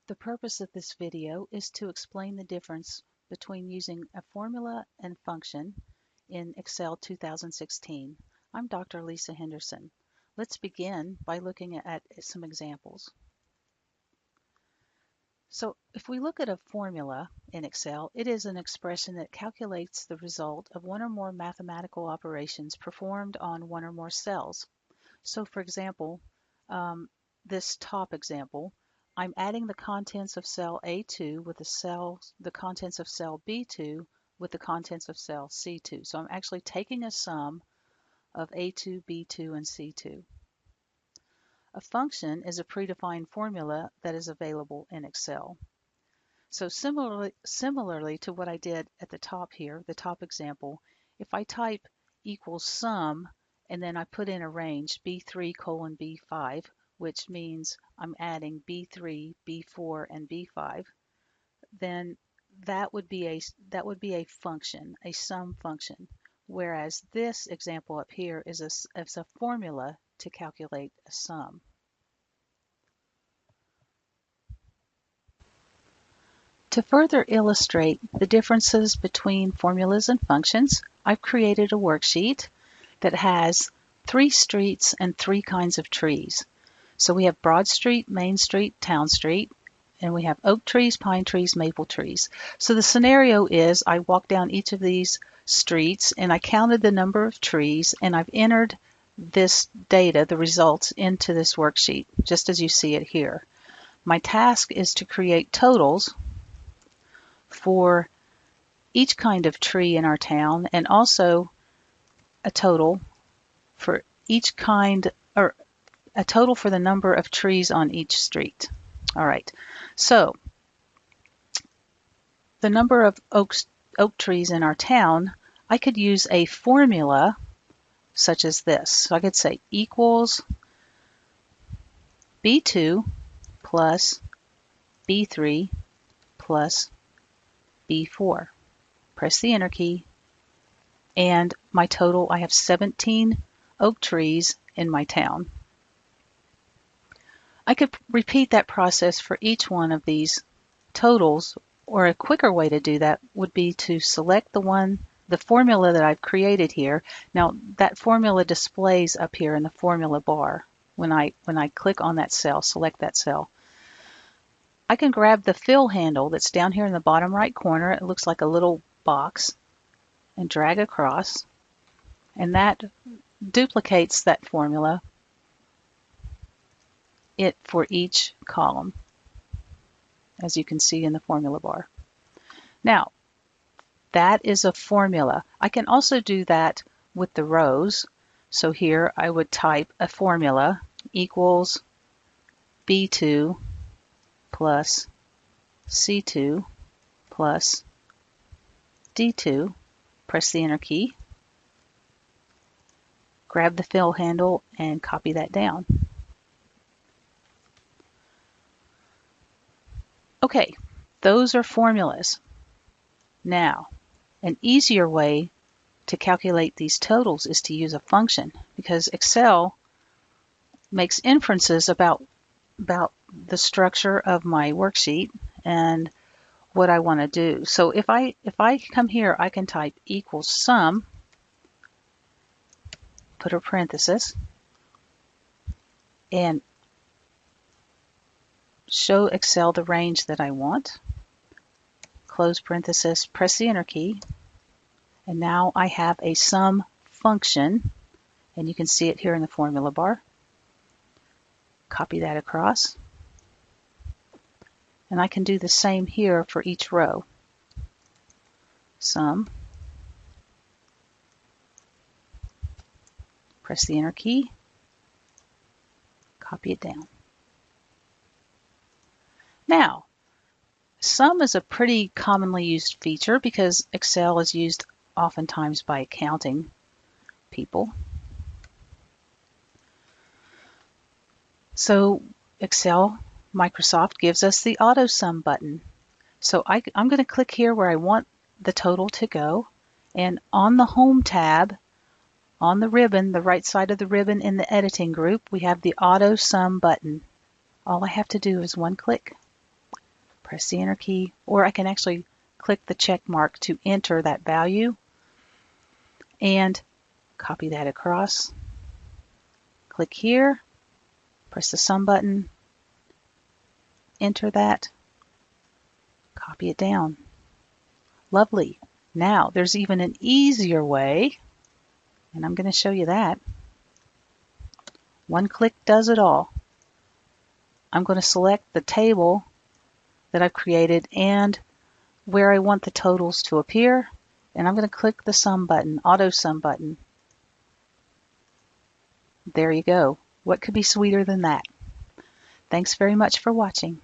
The purpose of this video is to explain the difference between using a formula and function in Excel 2016. I'm Dr. Lisa Henderson. Let's begin by looking at some examples. So if we look at a formula in Excel, it is an expression that calculates the result of one or more mathematical operations performed on one or more cells. So for example, this top example, I'm adding the contents of cell A2 with the contents of cell B2 with the contents of cell C2. So I'm actually taking a sum of A2, B2, and C2. A function is a predefined formula that is available in Excel. So similarly to what I did at the top here, the top example, if I type equals sum and then I put in a range B3 colon B5, which means I'm adding B3, B4, and B5, then that would be a function, a sum function. Whereas this example up here is a formula to calculate a sum. To further illustrate the differences between formulas and functions, I've created a worksheet that has 3 streets and 3 kinds of trees. So we have Broad Street, Main Street, Town Street, and we have oak trees, pine trees, maple trees. So the scenario is I walked down each of these streets and I counted the number of trees and I've entered this data, the results, into this worksheet, just as you see it here. My task is to create totals for each kind of tree in our town and also a total for each kind, or a total for the number of trees on each street. All right, so the number of oak trees in our town, I could use a formula such as this. So I could say equals B2 plus B3 plus B4. Press the enter key, and my total, I have 17 oak trees in my town. I could repeat that process for each one of these totals, or a quicker way to do that would be to select the formula that I've created here. Now that formula displays up here in the formula bar when I click on that cell, select that cell. I can grab the fill handle that's down here in the bottom right corner. It looks like a little box, and drag across, and that duplicates that formula for each column, as you can see in the formula bar. Now, that is a formula. I can also do that with the rows. So here I would type a formula equals B2 plus C2 plus D2, press the enter key, grab the fill handle and copy that down. Okay, those are formulas. Now, an easier way to calculate these totals is to use a function, because Excel makes inferences about the structure of my worksheet and what I want to do. So if I come here, I can type equals sum, put a parenthesis, and show Excel the range that I want. Close parenthesis, press the enter key, and now I have a sum function, and you can see it here in the formula bar. Copy that across. And I can do the same here for each row. Sum. Press the enter key. Copy it down. Now, sum is a pretty commonly used feature because Excel is used oftentimes by accounting people. So Excel, Microsoft gives us the auto sum button. So I'm going to click here where I want the total to go, and on the Home tab, on the ribbon, the right side of the ribbon in the editing group, we have the auto sum button. All I have to do is one click, Press the enter key, or I can actually click the check mark to enter that value and copy that across. Click here, press the sum button, enter that, copy it down. Lovely. Now there's even an easier way, and I'm going to show you that. One click does it all. I'm going to select the table that I've created and where I want the totals to appear, and I'm going to click the sum button, auto sum button. There you go. What could be sweeter than that? Thanks very much for watching.